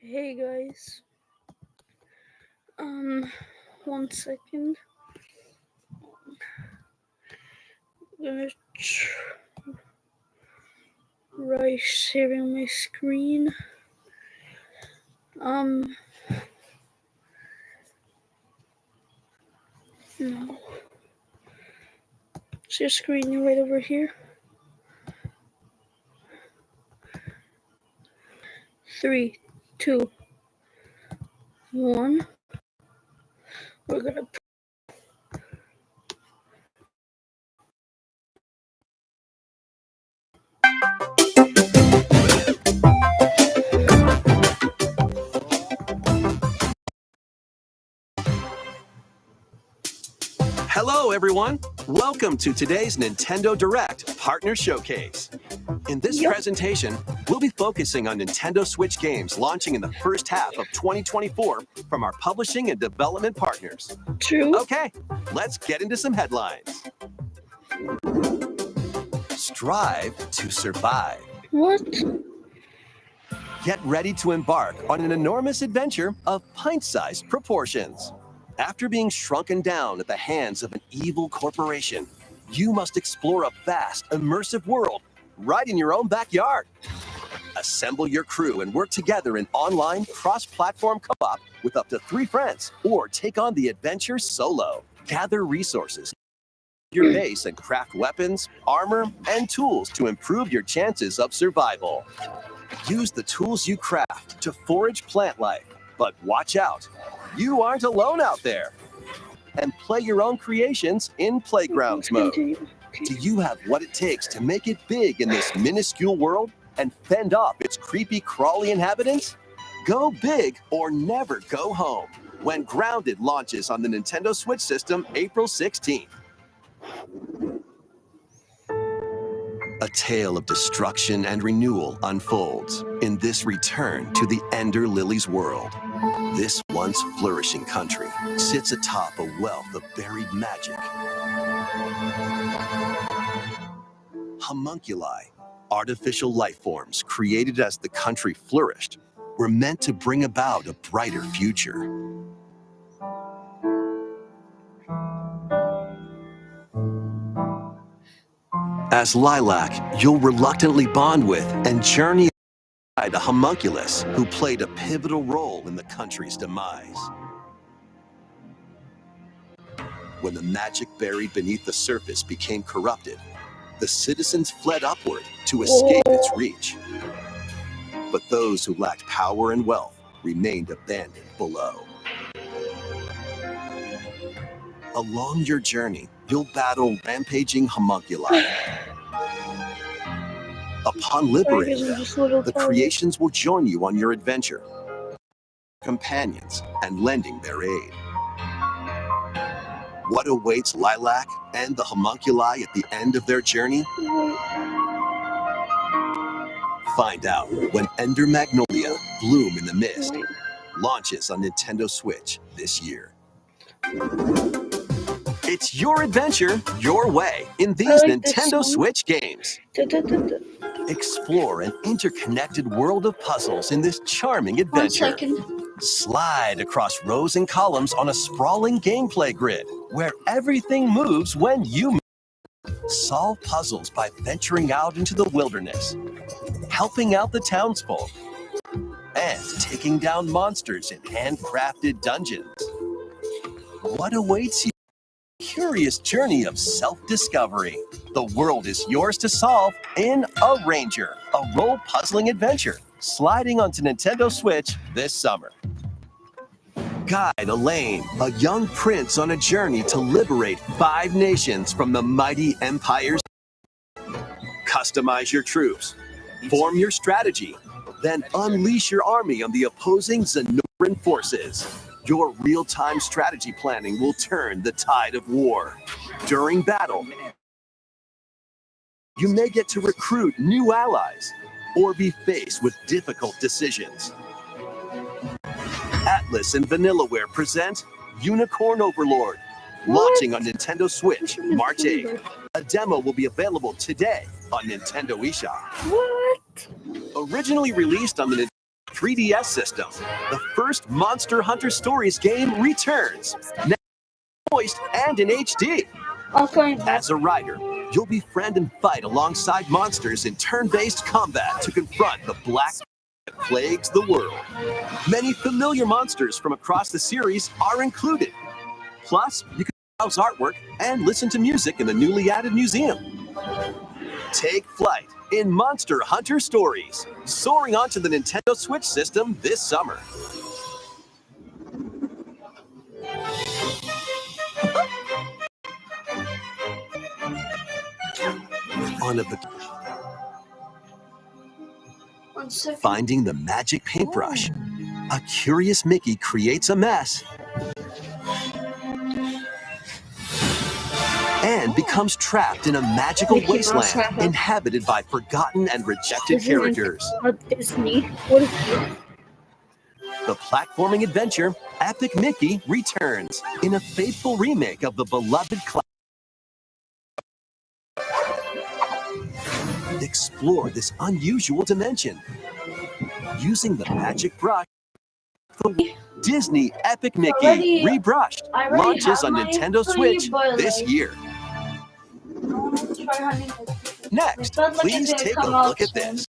Hey guys. Um, 1 second. I'm gonna try sharing my screen. Um, no. Share screen right over here. 3, 2, 1. We're gonna. Hello, everyone. Welcome to today's Nintendo Direct Partner Showcase. In this presentation, we'll be focusing on Nintendo Switch games launching in the first half of 2024 from our publishing and development partners. True. Okay, let's get into some headlines. Strive to survive. What? Get ready to embark on an enormous adventure of pint-sized proportions. After being shrunken down at the hands of an evil corporation, you must explore a vast, immersive world right in your own backyard. Assemble your crew and work together in online cross-platform co-op with up to 3 friends, or take on the adventure solo. Gather resources, your base, and craft weapons, armor, and tools to improve your chances of survival. Use the tools you craft to forage plant life, but watch out. You aren't alone out there. And play your own creations in Playgrounds mode. Do you have what it takes to make it big in this minuscule world and fend off its creepy, crawly inhabitants? Go big or never go home when Grounded launches on the Nintendo Switch system April 16th. A tale of destruction and renewal unfolds in this return to the Ender Lilies world. This once flourishing country sits atop a wealth of buried magic. Homunculi, artificial life forms created as the country flourished, were meant to bring about a brighter future. As Lilac, you'll reluctantly bond with and journey alongside a homunculus who played a pivotal role in the country's demise. When the magic buried beneath the surface became corrupted, the citizens fled upward to escape its reach. But those who lacked power and wealth remained abandoned below. Along your journey, you'll battle rampaging homunculi. Upon liberating them, the creations will join you on your adventure, companions, and lending their aid. What awaits Lilac and the homunculi at the end of their journey? Find out when Ender Magnolia Bloom in the Mist launches on Nintendo Switch this year. It's your adventure, your way, in these Nintendo Switch games. Explore an interconnected world of puzzles in this charming adventure. Slide across rows and columns on a sprawling gameplay grid, where everything moves when you move. Solve puzzles by venturing out into the wilderness, helping out the townsfolk, and taking down monsters in handcrafted dungeons. What awaits you? Curious journey of self-discovery. The world is yours to solve in A Ranger, a role-puzzling adventure, sliding onto Nintendo Switch this summer. Guide Elaine, a young prince on a journey to liberate 5 nations from the mighty empires. Customize your troops, form your strategy, then unleash your army on the opposing Zenoran forces. Your real-time strategy planning will turn the tide of war. During battle, you may get to recruit new allies or be faced with difficult decisions. Atlas and Vanillaware present Unicorn Overlord, launching on Nintendo Switch March 8th. A demo will be available today on Nintendo eShop. What? Originally released on the 3DS system, the first Monster Hunter Stories game returns, now voiced and in HD. I'm coming back. As a rider, you'll befriend and fight alongside monsters in turn-based combat to confront the black that plagues the world. Many familiar monsters from across the series are included. Plus, you can browse artwork and listen to music in the newly added museum. Take flight in Monster Hunter Stories, soaring onto the Nintendo Switch system this summer. On a finding the magic paintbrush, a curious Mickey creates a mess and becomes trapped in a magical wasteland inhabited by forgotten and rejected characters. Disney. What is this? The platforming adventure Epic Mickey returns in a faithful remake of the beloved classic. Explore this unusual dimension using the magic brush. The Disney Epic Mickey Rebrushed launches on Nintendo Switch this year. Next, please take a look at this.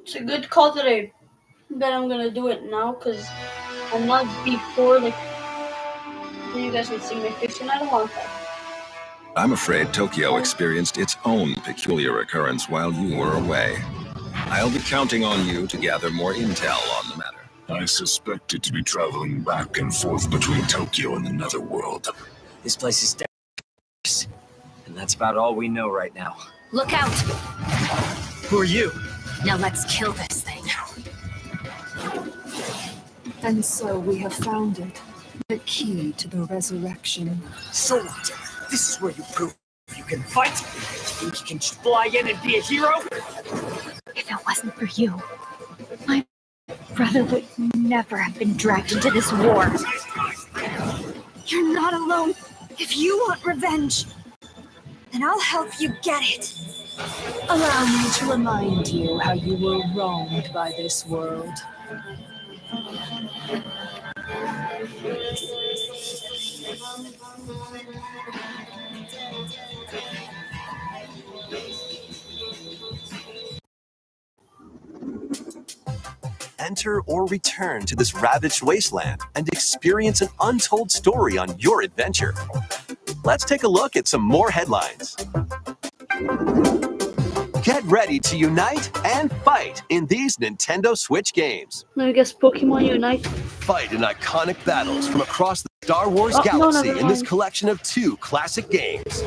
It's a good call today. But I'm gonna do it now because I'm not before like you guys can see my face and I don't want that. I'm afraid Tokyo experienced its own peculiar occurrence while you were away. I'll be counting on you to gather more intel on the matter. I suspect it to be traveling back and forth between Tokyo and the Netherworld. This place is dangerous, and that's about all we know right now. Look out! Who are you? Now let's kill this thing. And so we have found it. The key to the resurrection. So what? This is where you prove you can fight? You think you can just fly in and be a hero? If it wasn't for you, my brother would never have been dragged into this war. You're not alone. If you want revenge, then I'll help you get it. Allow me to remind you how you were wronged by this world. Enter or return to this ravaged wasteland and experience an untold story on your adventure. Let's take a look at some more headlines. Get ready to unite and fight in these Nintendo Switch games. Let me guess, Pokemon Unite. Fight in iconic battles from across the Star Wars Oh, no, galaxy never in this mind. collection of 2 classic games.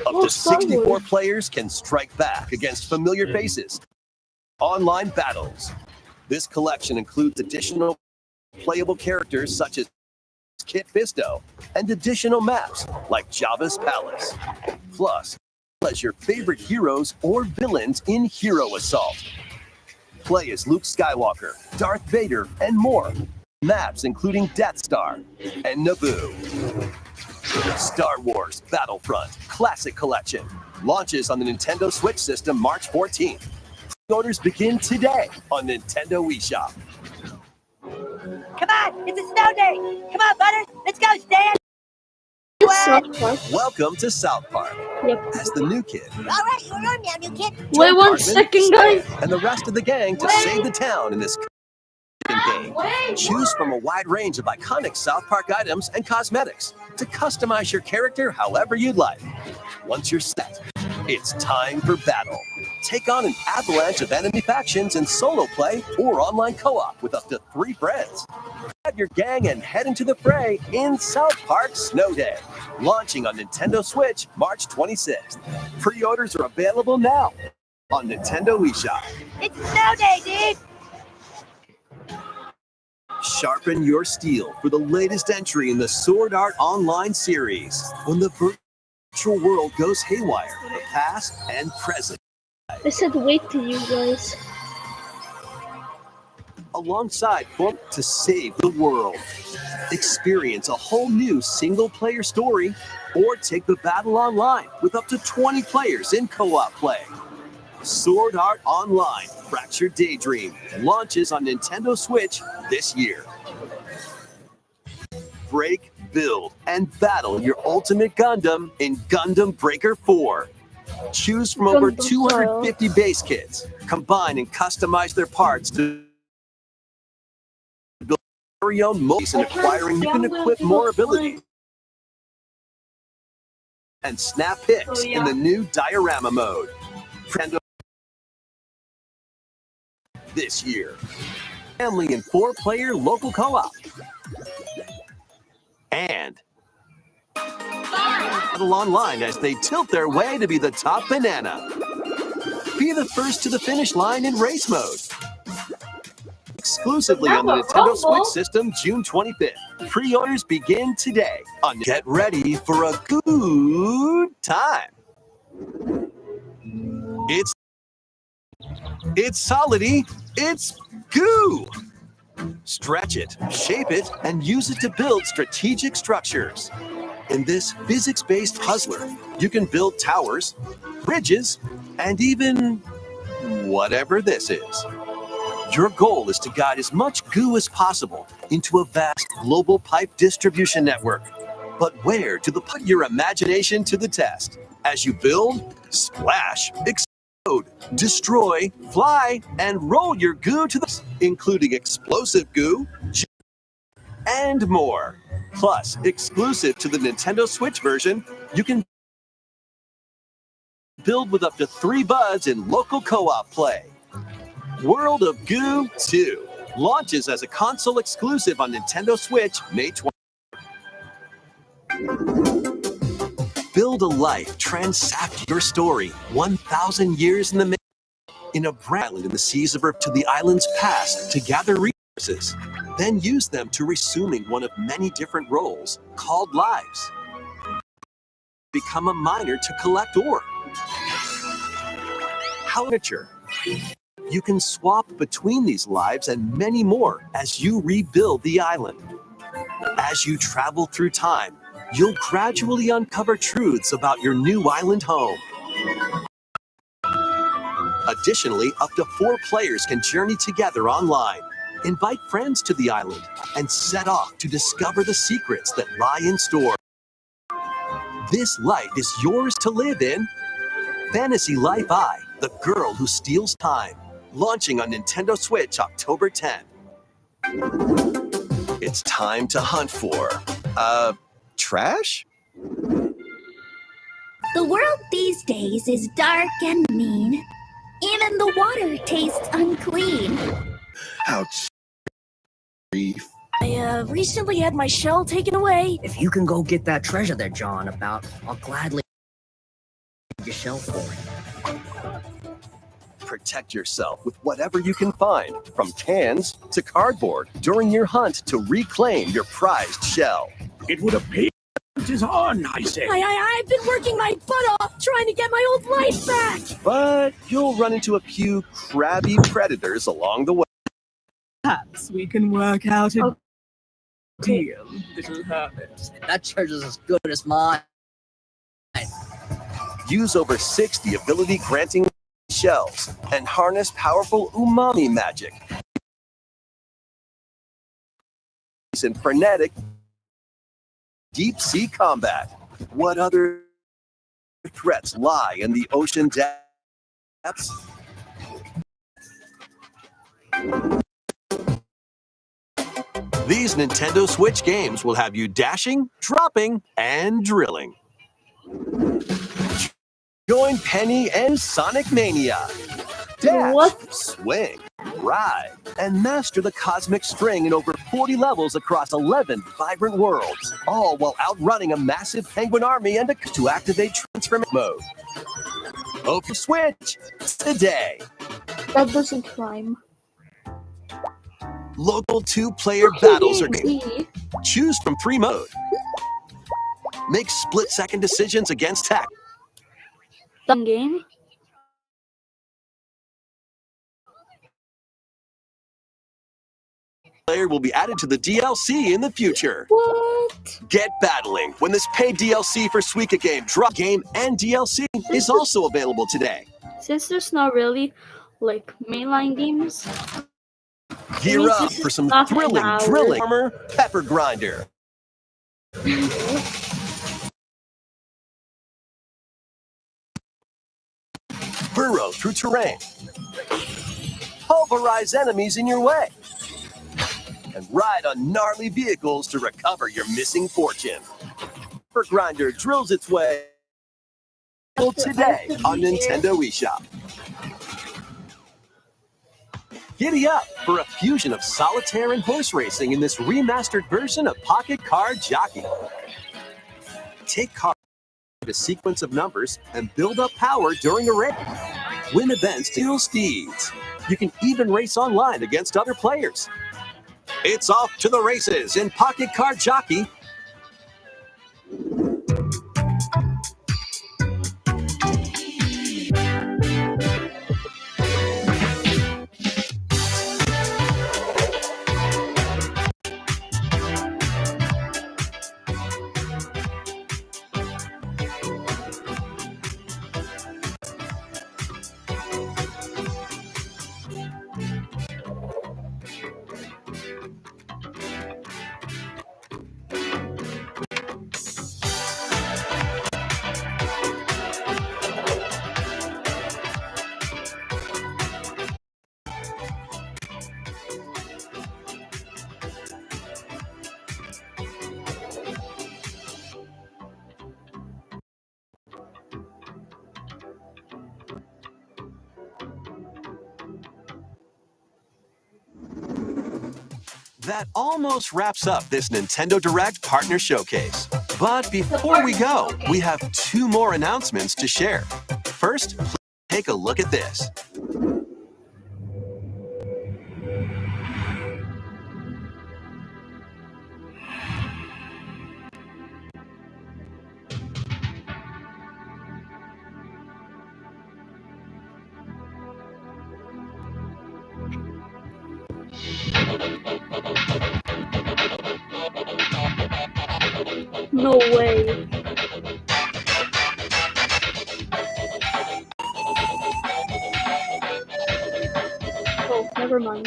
Up Oh, to Star 64 Wars. players can strike back against familiar faces. Online battles. This collection includes additional playable characters such as Kit Fisto and additional maps like Jabba's Palace. Plus, as your favorite heroes or villains in Hero Assault. Play as Luke Skywalker, Darth Vader, and more. Maps including Death Star and Naboo. Star Wars Battlefront Classic Collection launches on the Nintendo Switch system March 14th. Pre-orders begin today on Nintendo eShop. Come on, it's a snow day. Come on, Butters, let's go, Stan. South Park. Welcome to South Park. Yep. As the new kid, All right, you're on now, new kid. Wait Joe one Cartman, second, guys. and the rest of the gang to save the town in this game. Choose from a wide range of iconic South Park items and cosmetics to customize your character however you'd like. Once you're set, it's time for battle. Take on an avalanche of enemy factions in solo play or online co-op with up to 3 friends. Grab your gang and head into the fray in South Park Snow Day, launching on Nintendo Switch March 26th. Pre-orders are available now on Nintendo eShop. It's a snow day, dude. Sharpen your steel for the latest entry in the Sword Art Online series. When the virtual world goes haywire, the past and present. I said wait to you guys. Alongside Form to save the world. Experience a whole new single-player story or take the battle online with up to 20 players in co-op play. Sword Art Online Fractured Daydream launches on Nintendo Switch this year. Break, build, and battle your ultimate Gundam in Gundam Breaker 4. Choose from over 250 base kits. Combine and customize their parts to build your own modes and acquiring you can equip more abilities. And snap pics in the new diorama mode. Nintendo this year. Family and 4-player local co-op. And battle online as they tilt their way to be the top banana. Be the first to the finish line in race mode. Exclusively on the Nintendo Switch system, June 25th. Pre-orders begin today. Get ready for a good time. It's solid-y. It's goo. Stretch it, shape it, and use it to build strategic structures. In this physics-based puzzler, you can build towers, bridges, and even whatever this is. Your goal is to guide as much goo as possible into a vast global pipe distribution network. But where do you put your imagination to the test? As you build, splash, explode, destroy, fly, and roll your goo to the including explosive goo and more. Plus, exclusive to the Nintendo Switch version, you can build with up to 3 buds in local co-op play. World of Goo 2 launches as a console exclusive on Nintendo Switch May 20th. Build a life transact your story 1,000 years in the in a brand island in the seas of Earth to the island's past to gather resources, then use them to resuming one of many different roles called lives. Become a miner to collect ore. However, you can swap between these lives and many more as you rebuild the island. As you travel through time, you'll gradually uncover truths about your new island home. Additionally, up to 4 players can journey together online, invite friends to the island, and set off to discover the secrets that lie in store. This life is yours to live in. Fantasy Life I, the girl who steals time. Launching on Nintendo Switch October 10th. It's time to hunt for, trash? The world these days is dark and mean. Even the water tastes unclean. Ouch. I recently had my shell taken away. If you can go get that treasure they're jawing about, I'll gladly give your shell for it. Protect yourself with whatever you can find, from cans to cardboard, during your hunt to reclaim your prized shell. It would appear it is on, I say. I've been working my butt off trying to get my old life back. But you'll run into a few crabby predators along the way. Perhaps we can work out a deal, little hermit. That treasure's as good as mine. Use over 60 ability-granting shells and harness powerful umami magic. In frenetic deep-sea combat. What other threats lie in the ocean depths? These Nintendo Switch games will have you dashing, dropping, and drilling. Join Penny and Sonic Mania. Dash, swing, ride, and master the cosmic string in over 40 levels across 11 vibrant worlds, all while outrunning a massive penguin army and to activate transform mode. Open Switch today. That doesn't climb. Local 2-player battles are choose from 3 mode. Make split-second decisions against tech. Some game. Player will be added to the DLC in the future. What? Get battling when this paid DLC for Suika Game, Drop Game, and DLC is also available today. Since there's not really like mainline games, Gear means up this for is some not an thrilling hour. drilling armor pepper grinder. Burrow through terrain. Pulverize enemies in your way. And ride on gnarly vehicles to recover your missing fortune. Pepper grinder drills its way today on Nintendo eShop. Giddy up for a fusion of solitaire and horse racing in this remastered version of Pocket Card Jockey. Take cards in a sequence of numbers and build up power during a race. Win events to steal steeds. You can even race online against other players. It's off to the races in Pocket Card Jockey. That almost wraps up this Nintendo Direct Partner Showcase. But before we go, we have 2 more announcements to share. First, please take a look at this. No way. Oh, never mind.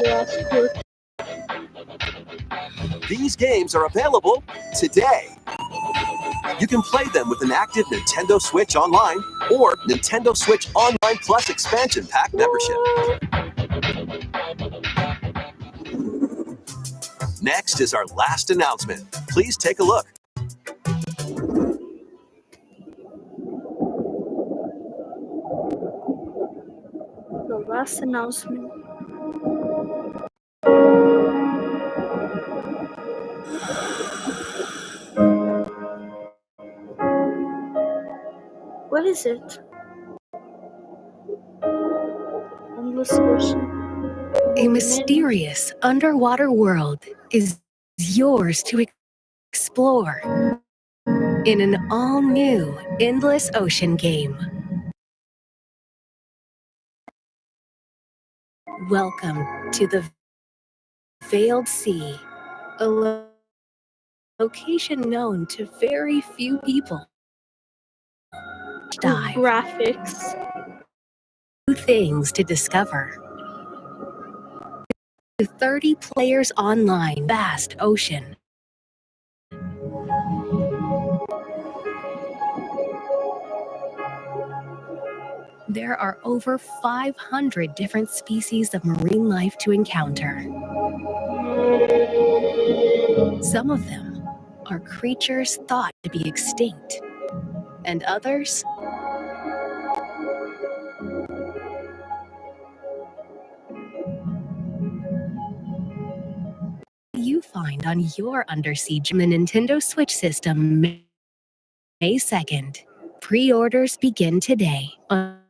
Yes, good. These games are available today. You can play them with an active Nintendo Switch Online or Nintendo Switch Online Plus Expansion Pack membership. Next is our last announcement. Please take a look. The last announcement. What is it? Endless Ocean. A mysterious underwater world is yours to explore in an all-new Endless Ocean game. Welcome to the Veiled Sea, a location known to very few people. Dive. Graphics. New things to discover. 30 players online. Vast ocean. There are over 500 different species of marine life to encounter. Some of them are creatures thought to be extinct, and others you find on your Under Siege Nintendo Switch system May 2nd. Pre-orders begin today on